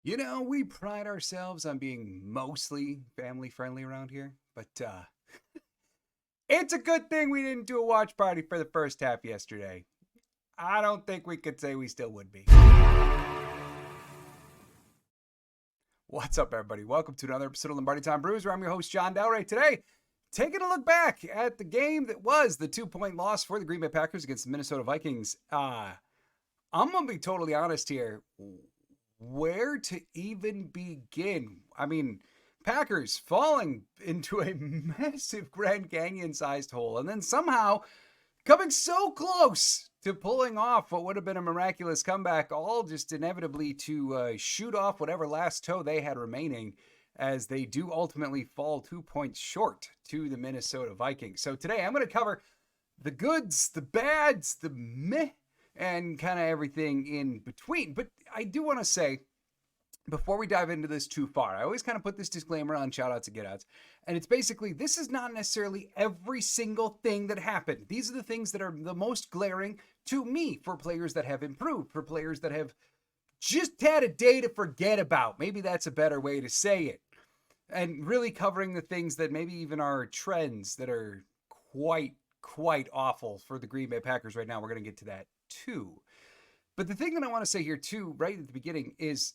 We pride ourselves on being mostly family friendly around here, but it's a good thing we didn't do a watch party for the first half yesterday. I don't think we could say we still would be. What's up, everybody? Welcome to another episode of Lombardi Time Brews, where I'm your host, John Delray. Today, taking a look back at the game that was the 2-point loss for the Green Bay Packers against the Minnesota Vikings. I'm going to be totally honest here. Where to even begin? I mean, Packers falling into a massive Grand Canyon-sized hole, and then somehow coming so close to pulling off what would have been a miraculous comeback, all just inevitably to shoot off whatever last toe they had remaining, as they do ultimately fall 2 points short to the Minnesota Vikings. So today I'm going to cover the goods, the bads, the meh, and kind of everything in between. But I do want to say, before we dive into this too far, I always kind of put this disclaimer on shoutouts and getouts, and it's basically, this is not necessarily every single thing that happened. These are the things that are the most glaring to me for players that have improved, for players that have just had a day to forget about. Maybe that's a better way to say it. And really covering the things that maybe even are trends that are quite awful for the Green Bay Packers right now. We're going to get to that too. But the thing that I want to say here too, right at the beginning, is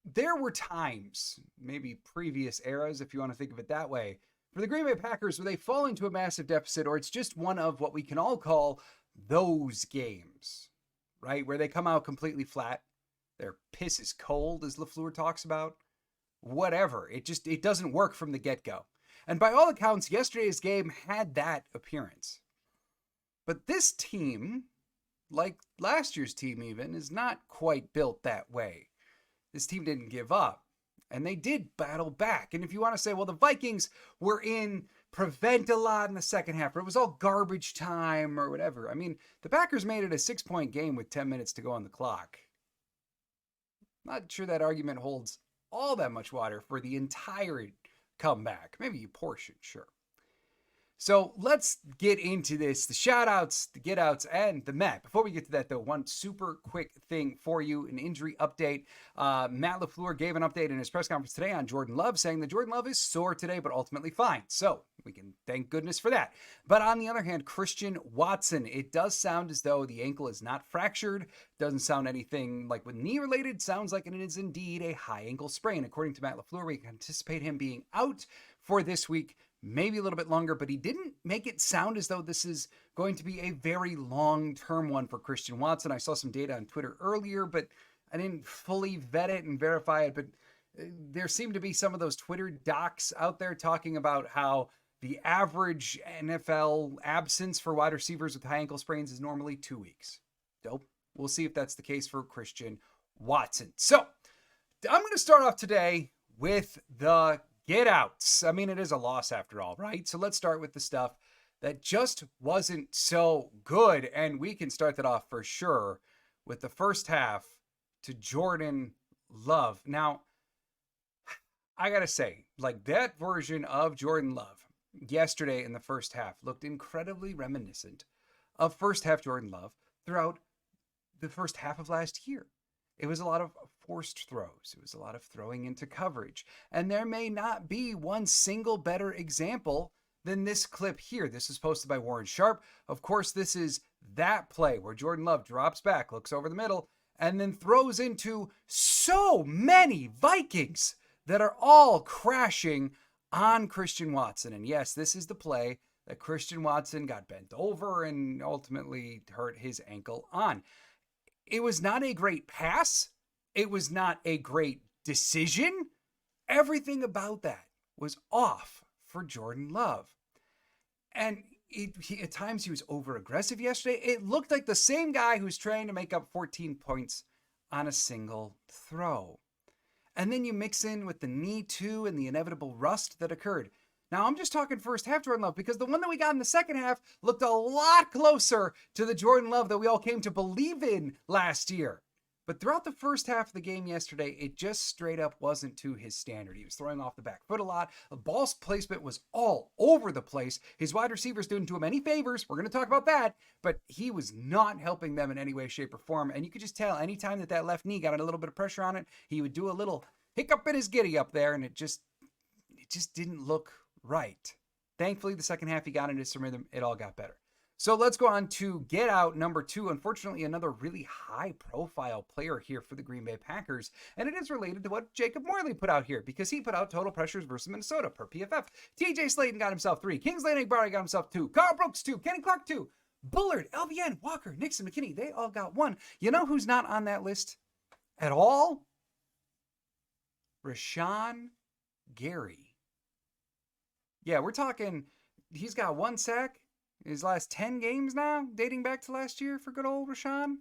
there were times, maybe previous eras, if you want to think of it that way, for the Green Bay Packers where they fall into a massive deficit, or it's just one of what we can all call those games, right? Where they come out completely flat. Their piss is cold, as LaFleur talks about. Whatever. It doesn't work from the get-go. And by all accounts, yesterday's game had that appearance. But this team, like last year's team even, is not quite built that way. This team didn't give up, and they did battle back. And if you want to say, well, the Vikings were in prevent a lot in the second half, or it was all garbage time or whatever. I mean, the Packers made it a 6-point game with 10 minutes to go on the clock. Not sure that argument holds all that much water for the entire comeback. Maybe a portion, sure. So let's get into this, the shout-outs, the get-outs, and the Met. Before we get to that, though, one super quick thing for you, an injury update. Matt LaFleur gave an update in his press conference today on Jordan Love, saying that Jordan Love is sore today, but ultimately fine. So we can thank goodness for that. But on the other hand, Christian Watson, it does sound as though the ankle is not fractured. Doesn't sound anything like with knee-related. Sounds like it is indeed a high ankle sprain. According to Matt LaFleur, we can anticipate him being out for this week, maybe a little bit longer, but he didn't make it sound as though this is going to be a very long-term one for Christian Watson. I saw some data on Twitter earlier, but I didn't fully vet it and verify it. But there seem to be some of those Twitter docs out there talking about how the average NFL absence for wide receivers with high ankle sprains is normally 2 weeks. Dope. We'll see if that's the case for Christian Watson. So I'm going to start off today with the get outs. I mean, it is a loss after all, right? So let's start with the stuff that just wasn't so good. And we can start that off for sure with the first half to Jordan Love. Now, I got to say, like, that version of Jordan Love yesterday in the first half looked incredibly reminiscent of first half Jordan Love throughout the first half of last year. It was a lot of forced throws. It was a lot of throwing into coverage. And there may not be one single better example than this clip here. This is posted by Warren Sharp. Of course, this is that play where Jordan Love drops back, looks over the middle, and then throws into so many Vikings that are all crashing on Christian Watson. And yes, this is the play that Christian Watson got bent over and ultimately hurt his ankle on. It was not a great pass. It was not a great decision. Everything about that was off for Jordan Love. And at times he was over-aggressive yesterday. It looked like the same guy who's trying to make up 14 points on a single throw. And then you mix in with the knee too and the inevitable rust that occurred. Now, I'm just talking first half Jordan Love, because the one that we got in the second half looked a lot closer to the Jordan Love that we all came to believe in last year. But throughout the first half of the game yesterday, it just straight up wasn't to his standard. He was throwing off the back foot a lot. The ball placement was all over the place. His wide receivers didn't do him any favors. We're going to talk about that. But he was not helping them in any way, shape, or form. And you could just tell anytime that left knee got a little bit of pressure on it, he would do a little hiccup in his giddy up there, and it just didn't look right. Thankfully, the second half he got into some rhythm. It all got better. So let's go on to get out number 2. Unfortunately, another really high-profile player here for the Green Bay Packers, and it is related to what Jacob Morley put out here, because he put out total pressures versus Minnesota per PFF. TJ Slayton got himself 3. Kingsley Enagbare got himself 2. Carl Brooks 2. Kenny Clark 2. Bullard, LVN, Walker, Nixon, McKinney, they all got 1. You know who's not on that list at all? Rashawn Gary. Yeah, we're talking, he's got 1 sack in his last 10 games now, dating back to last year for good old Rashawn.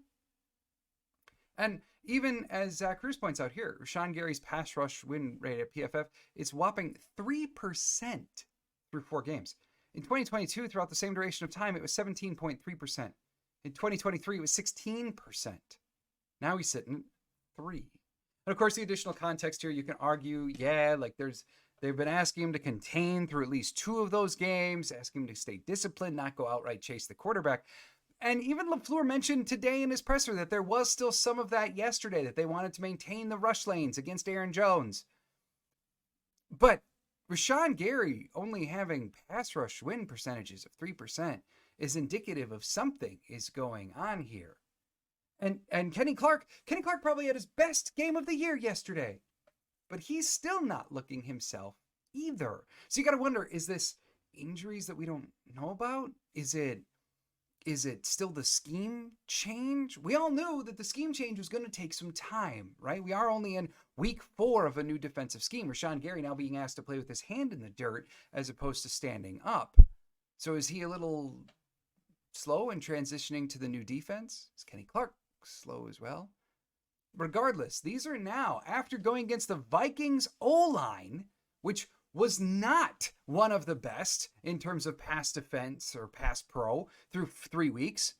And even as Zach Cruz points out here, Rashawn Gary's pass rush win rate at PFF is whopping 3% through 4 games. In 2022, throughout the same duration of time, it was 17.3%. In 2023, it was 16%. Now he's sitting at 3. And of course, the additional context here, you can argue, they've been asking him to contain through at least 2 of those games, asking him to stay disciplined, not go outright chase the quarterback. And even LaFleur mentioned today in his presser that there was still some of that yesterday, that they wanted to maintain the rush lanes against Aaron Jones. But Rashawn Gary only having pass rush win percentages of 3% is indicative of something is going on here. And Kenny Clark probably had his best game of the year yesterday. But he's still not looking himself either. So you got to wonder, is this injuries that we don't know about? Is it still the scheme change? We all knew that the scheme change was going to take some time, right? We are only in week 4 of a new defensive scheme. Rashawn Gary now being asked to play with his hand in the dirt as opposed to standing up. So is he a little slow in transitioning to the new defense? Is Kenny Clark slow as well? Regardless, these are now, after going against the Vikings O-line, which was not one of the best in terms of pass defense or pass pro through 3 weeks.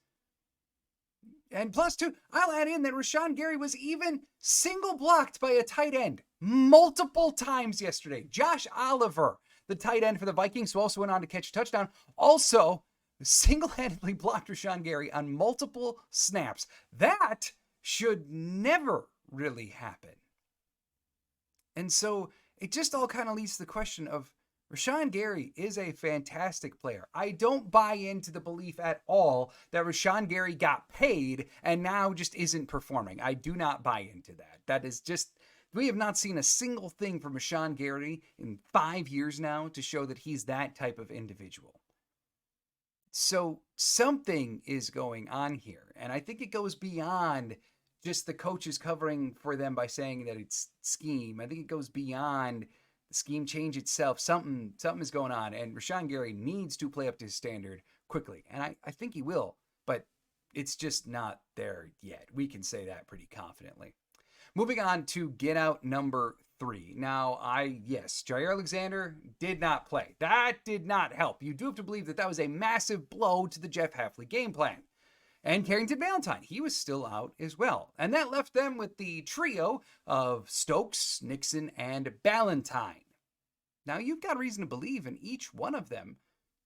And plus 2, I'll add in that Rashawn Gary was even single blocked by a tight end multiple times yesterday. Josh Oliver, the tight end for the Vikings, who also went on to catch a touchdown, also single-handedly blocked Rashawn Gary on multiple snaps. That should never really happen. And so it just all kind of leads to the question of Rashawn Gary is a fantastic player. I don't buy into the belief at all that Rashawn Gary got paid and now just isn't performing. I do not buy into that. That is just, we have not seen a single thing from Rashawn Gary in 5 years now to show that he's that type of individual. So something is going on here. And I think it goes beyond just the coaches covering for them by saying that it's scheme. I think it goes beyond the scheme change itself. Something is going on, and Rashawn Gary needs to play up to his standard quickly. And I think he will, but it's just not there yet. We can say that pretty confidently. Moving on to get out number 3. Now, Jair Alexander did not play. That did not help. You do have to believe that was a massive blow to the Jeff Hafley game plan. And Carrington Valentine, he was still out as well. And that left them with the trio of Stokes, Nixon, and Valentine. Now, you've got reason to believe in each one of them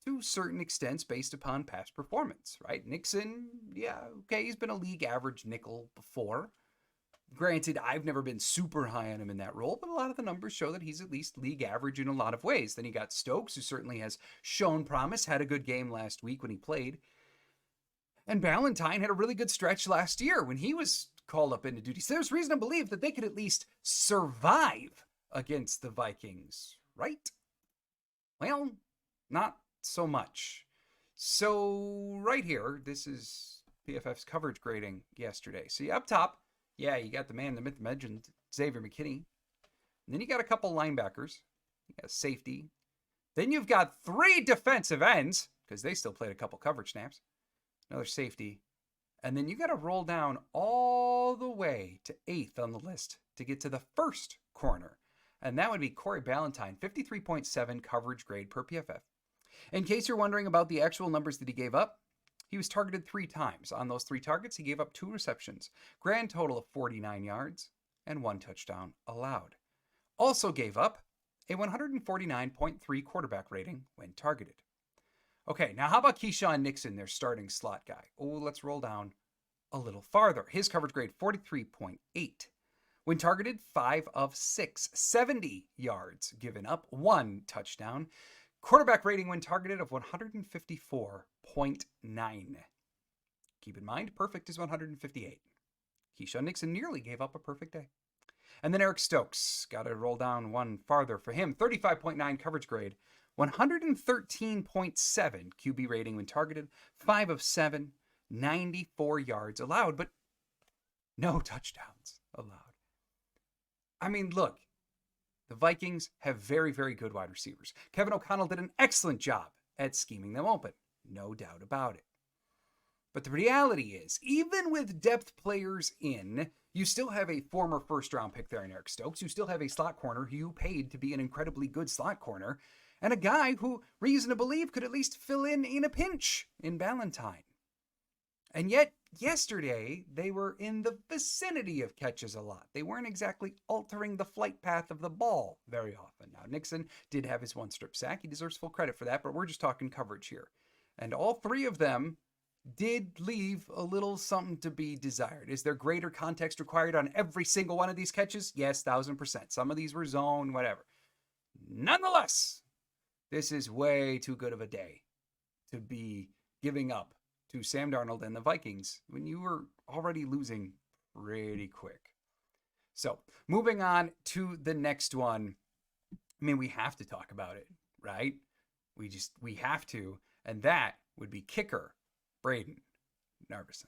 to certain extents based upon past performance, right? Nixon, he's been a league average nickel before. Granted, I've never been super high on him in that role, but a lot of the numbers show that he's at least league average in a lot of ways. Then you got Stokes, who certainly has shown promise, had a good game last week when he played. And Valentine had a really good stretch last year when he was called up into duty. So there's reason to believe that they could at least survive against the Vikings, right? Well, not so much. So right here, this is PFF's coverage grading yesterday. So up top, you got the man, the myth, legend, Xavier McKinney. And then you got a couple linebackers. You got safety. Then you've got 3 defensive ends, because they still played a couple coverage snaps. Another safety. And then you got to roll down all the way to 8th on the list to get to the first corner. And that would be Corey Ballantyne, 53.7 coverage grade per PFF. In case you're wondering about the actual numbers that he gave up, He was targeted 3 times. On those 3 targets, he gave up 2 receptions, grand total of 49 yards, and 1 touchdown allowed. Also gave up a 149.3 quarterback rating when targeted. Okay, now how about Keyshawn Nixon, their starting slot guy? Oh, let's roll down a little farther. His coverage grade, 43.8. When targeted, 5 of 6, 70 yards given up, 1 touchdown. Quarterback rating when targeted of 154.9. Keep in mind, perfect is 158. Keyshawn Nixon nearly gave up a perfect day. And then Eric Stokes, got to roll down one farther for him. 35.9 coverage grade, 113.7 QB rating when targeted, 5 of 7, 94 yards allowed, but no touchdowns allowed. I mean, look, the Vikings have very, very good wide receivers. Kevin O'Connell did an excellent job at scheming them open. No doubt about it. But the reality is, even with depth players in, you still have a former first-round pick there in Eric Stokes. You still have a slot corner who you paid to be an incredibly good slot corner, and a guy who, reason to believe, could at least fill in a pinch in Ballantyne. And yet, yesterday, they were in the vicinity of catches a lot. They weren't exactly altering the flight path of the ball very often. Now, Nixon did have his 1 strip sack. He deserves full credit for that, but we're just talking coverage here. And all 3 of them did leave a little something to be desired. Is there greater context required on every single one of these catches? Yes, 1,000%. Some of these were zone, whatever. Nonetheless, this is way too good of a day to be giving up to Sam Darnold and the Vikings when you were already losing pretty quick. So, moving on to the next one. I mean, we have to talk about it, right? We have to, and that would be kicker Braden Narveson.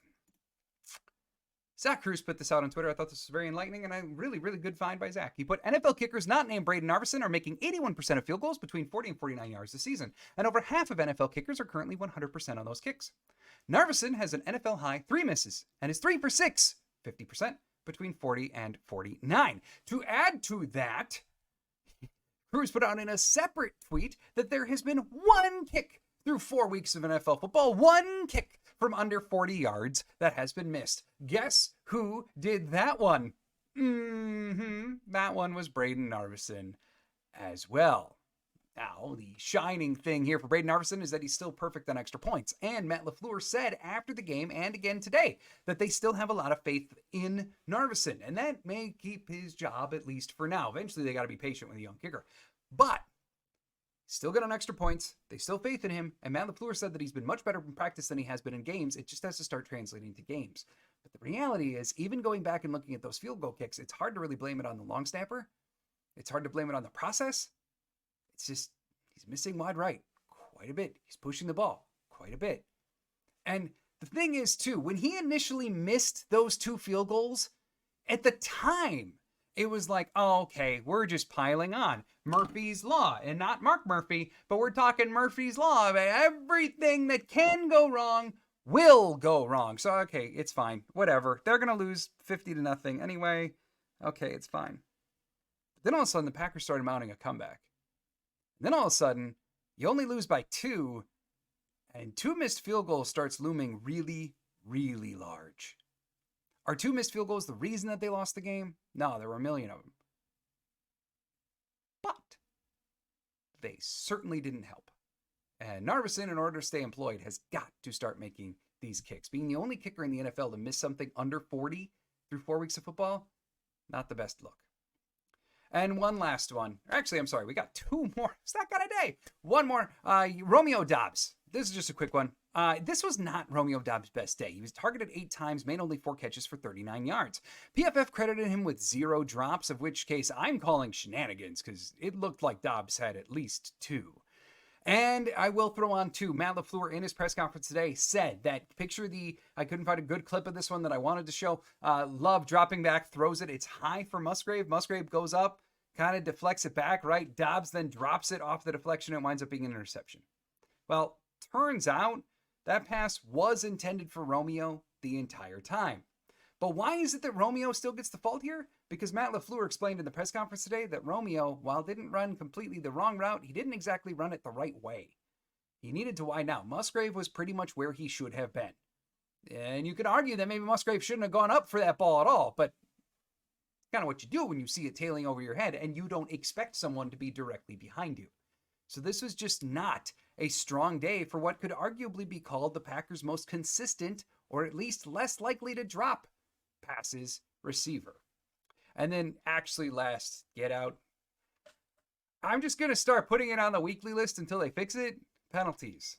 Zach Cruz put this out on Twitter. I thought this was very enlightening and a really, really good find by Zach. He put, NFL kickers not named Braden Narveson are making 81% of field goals between 40 and 49 yards this season, and over half of NFL kickers are currently 100% on those kicks. Narveson has an NFL high 3 misses and is 3 for 6, 50% between 40 and 49. To add to that, Cruz put out in a separate tweet that there has been 1 kick through 4 weeks of NFL football, 1 kick from under 40 yards that has been missed. Guess who did that one? That one was Braden Narveson as well. Now, the shining thing here for Braden Narveson is that he's still perfect on extra points. And Matt LaFleur said after the game and again today that they still have a lot of faith in Narveson. And that may keep his job at least for now. Eventually, they got to be patient with a young kicker. But still good on extra points. They still faith in him. And Matt LaFleur said that he's been much better in practice than he has been in games. It just has to start translating to games. But the reality is, even going back and looking at those field goal kicks, it's hard to really blame it on the long snapper. It's hard to blame it on the process. It's just, he's missing wide right quite a bit. He's pushing the ball quite a bit. And the thing is, too, when he initially missed those 2 field goals, at the time, it was like, oh, okay, we're just piling on. Murphy's Law, and not Mark Murphy, but we're talking Murphy's Law. Everything that can go wrong will go wrong. So, okay, it's fine. Whatever. They're going to lose 50-0 anyway. Okay, it's fine. But then all of a sudden, the Packers started mounting a comeback. And then all of a sudden, you only lose by 2, and 2 missed field goals starts looming really, really large. Are 2 missed field goals the reason that they lost the game? No, there were a million of them. But they certainly didn't help. And Narveson, in order to stay employed, has got to start making these kicks. Being the only kicker in the NFL to miss something under 40 through 4 weeks of football, not the best look. And one last one. Actually, I'm sorry, we got 2 more. It's not got a day. One more. Romeo Doubs. This is just a quick one. This was not Romeo Doubs' best day. He was targeted 8 times, made only 4 catches for 39 yards. PFF credited him with 0 drops, of which case I'm calling shenanigans because it looked like Doubs had at least 2. And I will throw on 2. Matt LaFleur in his press conference today said that, I couldn't find a good clip of this one that I wanted to show. Love dropping back, throws it. It's high for Musgrave. Musgrave goes up, kind of deflects it back, right? Doubs then drops it off the deflection and winds up being an interception. Well, turns out that pass was intended for Romeo the entire time. But why is it that Romeo still gets the fault here? Because Matt LaFleur explained in the press conference today that Romeo, while didn't run completely the wrong route, he didn't exactly run it the right way. He needed to widen out. Musgrave was pretty much where he should have been. And you could argue that maybe Musgrave shouldn't have gone up for that ball at all, but kind of what you do when you see it tailing over your head and you don't expect someone to be directly behind you. So this was just not a strong day for what could arguably be called the Packers' most consistent, or at least less likely to drop passes receiver. And then actually last, get out. I'm just going to start putting it on the weekly list until they fix it. Penalties.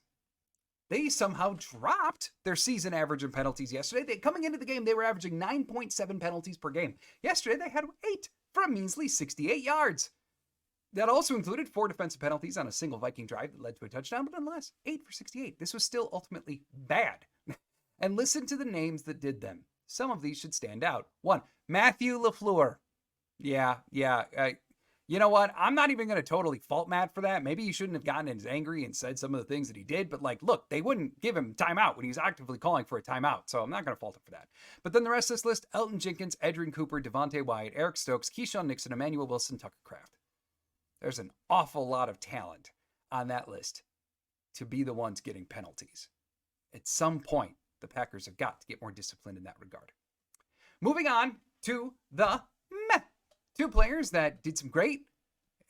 They somehow dropped their season average in penalties yesterday. Coming into the game, they were averaging 9.7 penalties per game. Yesterday, they had 8 for a measly 68 yards. That also included 4 defensive penalties on a single Viking drive that led to a touchdown, but nonetheless, 8 for 68. This was still ultimately bad. And listen to the names that did them. Some of these should stand out. 1, Matthew LaFleur. Yeah. You know what? I'm not even going to totally fault Matt for that. Maybe he shouldn't have gotten as angry and said some of the things that he did. But look, they wouldn't give him timeout when he was actively calling for a timeout. So I'm not going to fault him for that. But then the rest of this list, Elton Jenkins, Edrin Cooper, Devontae Wyatt, Eric Stokes, Keyshawn Nixon, Emmanuel Wilson, Tucker Kraft. There's an awful lot of talent on that list to be the ones getting penalties. At some point, the Packers have got to get more disciplined in that regard. Moving on to the meh. 2 players that did some great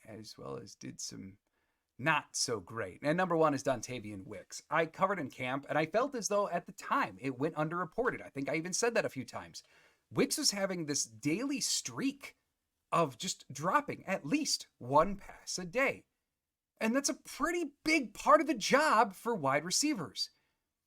as well as did some not so great. And number 1 is Dontavian Wicks. I covered in camp, and I felt as though at the time it went underreported. I think I even said that a few times. Wicks was having this daily streak of just dropping at least 1 pass a day. And that's a pretty big part of the job for wide receivers.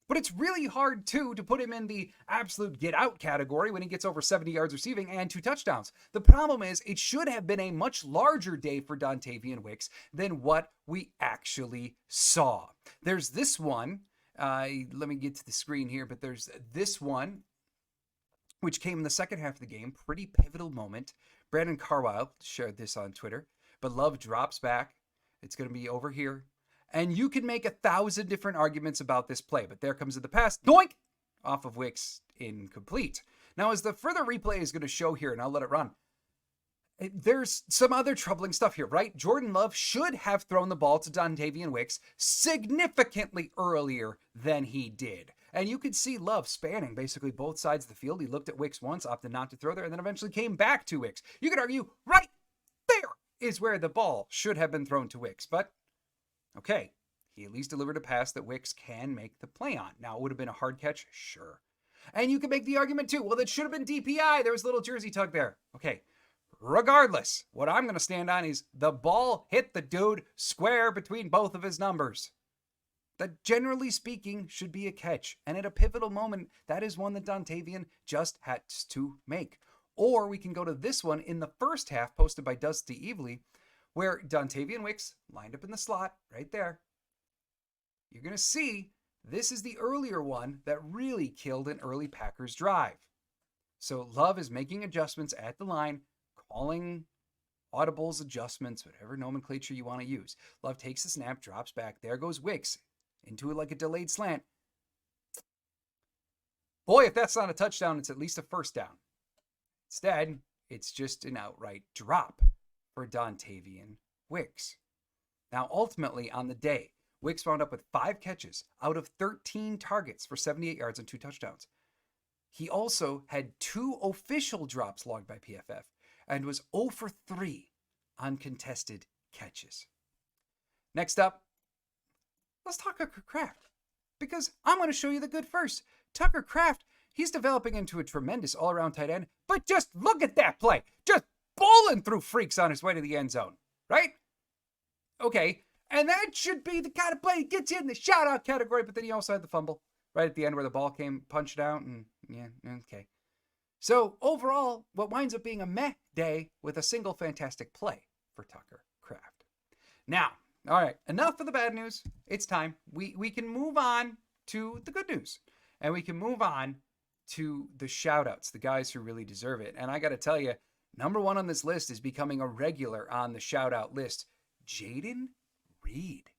But it's really hard, too, to put him in the absolute get-out category when he gets over 70 yards receiving and 2 touchdowns. The problem is it should have been a much larger day for Dontavian Wicks than what we actually saw. There's this one. Let me get to the screen here, but there's this one, which came in the second half of the game. Pretty pivotal moment. Brandon Carwile shared this on Twitter. But Love drops back. It's going to be over here. And you can make 1,000 different arguments about this play, but there comes the pass, doink, off of Wicks, incomplete. Now, as the further replay is going to show here, and I'll let it run, there's some other troubling stuff here, right? Jordan Love should have thrown the ball to Dontavian Wicks significantly earlier than he did. And you could see Love spanning basically both sides of the field. He looked at Wicks once, opted not to throw there, and then eventually came back to Wicks. You could argue right there is where the ball should have been thrown to Wicks, but okay, he at least delivered a pass that Wicks can make the play on. Now, it would have been a hard catch, sure. And you can make the argument too, well, that should have been DPI. There was a little jersey tug there. Okay, regardless, what I'm going to stand on is the ball hit the dude square between both of his numbers. That, generally speaking, should be a catch. And at a pivotal moment, that is one that Dontavian just had to make. Or we can go to this one in the first half, posted by Dusty Evely, where Dontavian Wicks lined up in the slot right there. You're going to see this is the earlier one that really killed an early Packers drive. So Love is making adjustments at the line, calling audibles, adjustments, whatever nomenclature you want to use. Love takes the snap, drops back. There goes Wicks into it like a delayed slant. Boy, if that's not a touchdown, it's at least a first down. Instead, it's just an outright drop for Dontavian Wicks. Now, ultimately, on the day, Wicks wound up with 5 catches out of 13 targets for 78 yards and 2 touchdowns. He also had 2 official drops logged by PFF and was 0 for 3 on contested catches. Next up, let's talk Tucker Kraft, because I'm going to show you the good first. Tucker Kraft, he's developing into a tremendous all-around tight end, but just look at that play. Just bowling through freaks on his way to the end zone, right? Okay, and that should be the kind of play that gets you in the shout-out category, but then he also had the fumble right at the end where the ball came punched out, and yeah, okay. So overall, what winds up being a meh day with a single fantastic play for Tucker Kraft. Now, all right, enough of the bad news. It's time. We can move on to the good news, and we can move on to the shout-outs, the guys who really deserve it. And I got to tell you, number 1 on this list is becoming a regular on the shout-out list, Jayden Reed.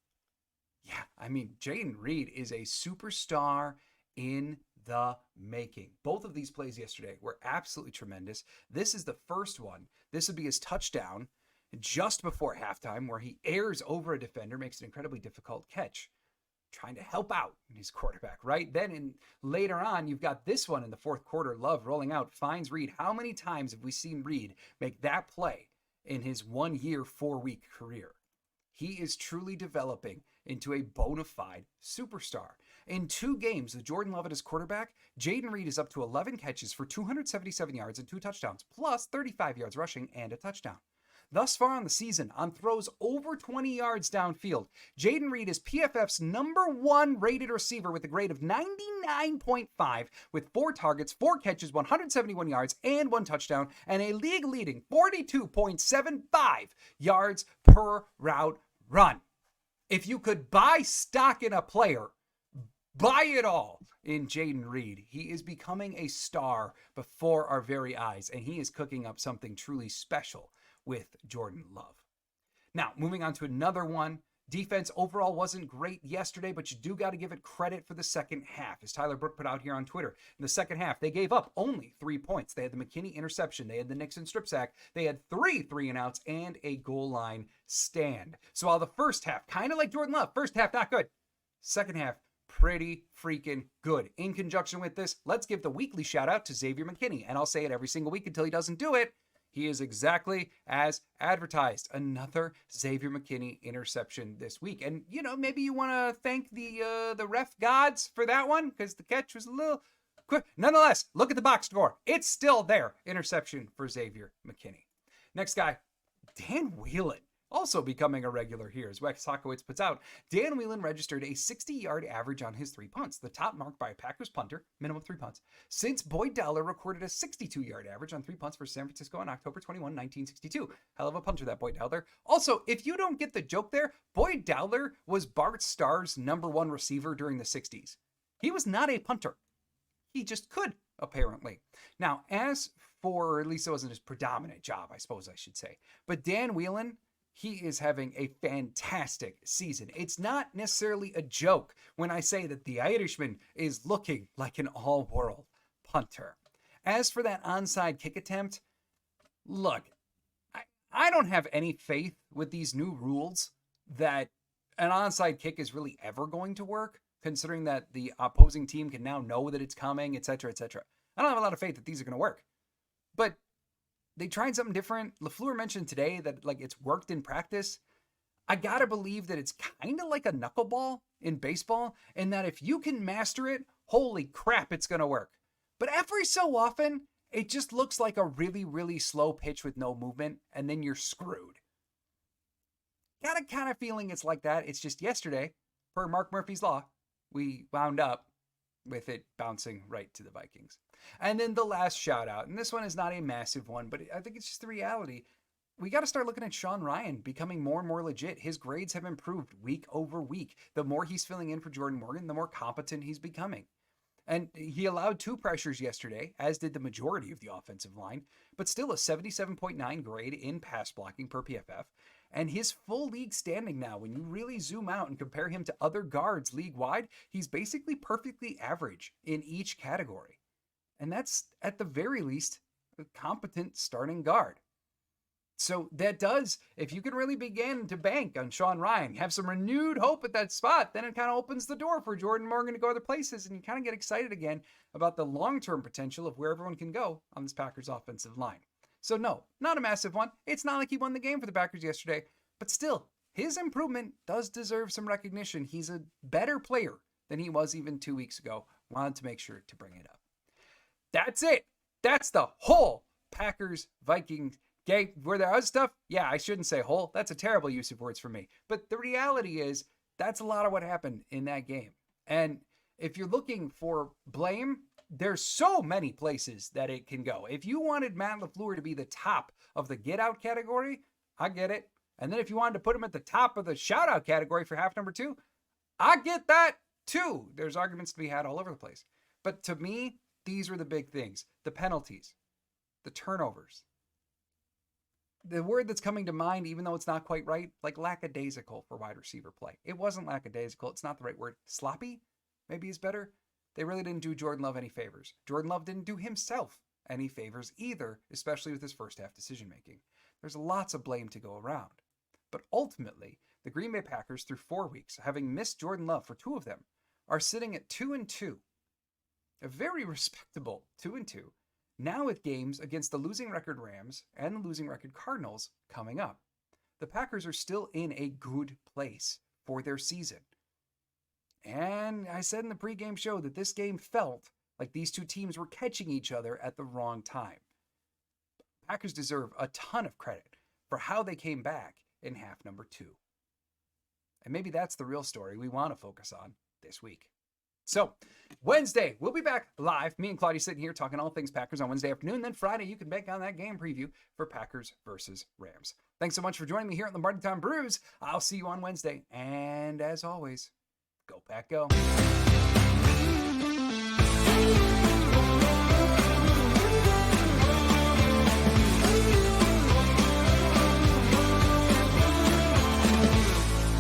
Yeah, I mean, Jayden Reed is a superstar in the making. Both of these plays yesterday were absolutely tremendous. This is the first one. This would be his touchdown just before halftime, where he airs over a defender, makes an incredibly difficult catch. trying to help out his quarterback, right? Then later on, you've got this one in the fourth quarter. Love rolling out, finds Reed. How many times have we seen Reed make that play in his 1 year, 4 week career? He is truly developing into a bona fide superstar. In 2 games with Jordan Love at his quarterback, Jayden Reed is up to 11 catches for 277 yards and 2 touchdowns, plus 35 yards rushing and a touchdown. Thus far on the season, on throws over 20 yards downfield, Jayden Reed is PFF's #1 rated receiver with a grade of 99.5 with 4 targets, 4 catches, 171 yards, and 1 touchdown, and a league-leading 42.75 yards per route run. If you could buy stock in a player, buy it all in Jayden Reed. He is becoming a star before our very eyes, and he is cooking up something truly special with Jordan Love. Now, moving on to another one. Defense overall wasn't great yesterday, but you do got to give it credit for the second half. As Tyler Brook put out here on Twitter, in the second half, they gave up only 3 points. They had the McKinney interception. They had the Nixon strip sack. They had 3 and outs and a goal line stand. So while the first half, kind of like Jordan Love, first half not good. Second half, pretty freaking good. In conjunction with this, let's give the weekly shout out to Xavier McKinney. And I'll say it every single week until he doesn't do it. He is exactly as advertised. Another Xavier McKinney interception this week. And, maybe you want to thank the ref gods for that one because the catch was a little quick. Nonetheless, look at the box score. It's still there. Interception for Xavier McKinney. Next guy, Dan Whelan. Also becoming a regular here, as Wex Sockowitz puts out, Dan Whelan registered a 60-yard average on his 3 punts, the top mark by a Packers punter, minimum 3 punts, since Boyd Dowler recorded a 62-yard average on 3 punts for San Francisco on October 21, 1962. Hell of a punter, that Boyd Dowler. Also, if you don't get the joke there, Boyd Dowler was Bart Starr's #1 receiver during the 60s. He was not a punter. He just could, apparently. Now, as for, or at least it wasn't his predominant job, I suppose I should say, but Dan Whelan, he is having a fantastic season. It's not necessarily a joke when I say that the Irishman is looking like an all-world punter. As for that onside kick attempt, look, I don't have any faith with these new rules that an onside kick is really ever going to work, considering that the opposing team can now know that it's coming, etc., etc. I don't have a lot of faith that these are going to work. But they tried something different. LaFleur mentioned today that it's worked in practice. I gotta believe that it's kind of like a knuckleball in baseball, and that if you can master it, holy crap, it's gonna work. But every so often, it just looks like a really, really slow pitch with no movement, and then you're screwed. Got a kind of feeling it's like that. It's just yesterday, per Mark Murphy's Law, we wound up with it bouncing right to the Vikings. And then the last shout out, and this one is not a massive one, but I think it's just the reality. We got to start looking at Sean Ryan becoming more and more legit. His grades have improved week over week. The more he's filling in for Jordan Morgan, the more competent he's becoming. And he allowed 2 pressures yesterday, as did the majority of the offensive line, but still a 77.9 grade in pass blocking per PFF. And his full league standing now, when you really zoom out and compare him to other guards league-wide, he's basically perfectly average in each category. And that's, at the very least, a competent starting guard. So that does, if you can really begin to bank on Sean Ryan, have some renewed hope at that spot, then it kind of opens the door for Jordan Morgan to go other places, and you kind of get excited again about the long-term potential of where everyone can go on this Packers offensive line. So no, not a massive one. It's not like he won the game for the Packers yesterday, but still, his improvement does deserve some recognition. He's a better player than he was even 2 weeks ago. Wanted to make sure to bring it up. That's it. That's the whole Packers-Vikings game. Were there other stuff? Yeah, I shouldn't say whole. That's a terrible use of words for me. But the reality is, that's a lot of what happened in that game. And if you're looking for blame, there's so many places that it can go. If you wanted Matt LaFleur to be the top of the get-out category, I get it. And then if you wanted to put him at the top of the shout-out category for half number 2, I get that too. There's arguments to be had all over the place. But to me, these were the big things. The penalties, the turnovers. The word that's coming to mind, even though it's not quite right, like lackadaisical for wide receiver play. It wasn't lackadaisical. It's not the right word. Sloppy, maybe is better. They really didn't do Jordan Love any favors. Jordan Love didn't do himself any favors either, especially with his first half decision making. There's lots of blame to go around. But ultimately, the Green Bay Packers, through 4 weeks, having missed Jordan Love for 2 of them, are sitting at 2-2. A very respectable 2-2. Now with games against the losing record Rams and the losing record Cardinals coming up. The Packers are still in a good place for their season. And I said in the pregame show that this game felt like these two teams were catching each other at the wrong time. Packers deserve a ton of credit for how they came back in half number 2. And maybe that's the real story we want to focus on this week. So, Wednesday, we'll be back live. Me and Claudia sitting here talking all things Packers on Wednesday afternoon. Then Friday, you can bank on that game preview for Packers versus Rams. Thanks so much for joining me here at Lombardi Time Brews. I'll see you on Wednesday. And as always, go Pack, go.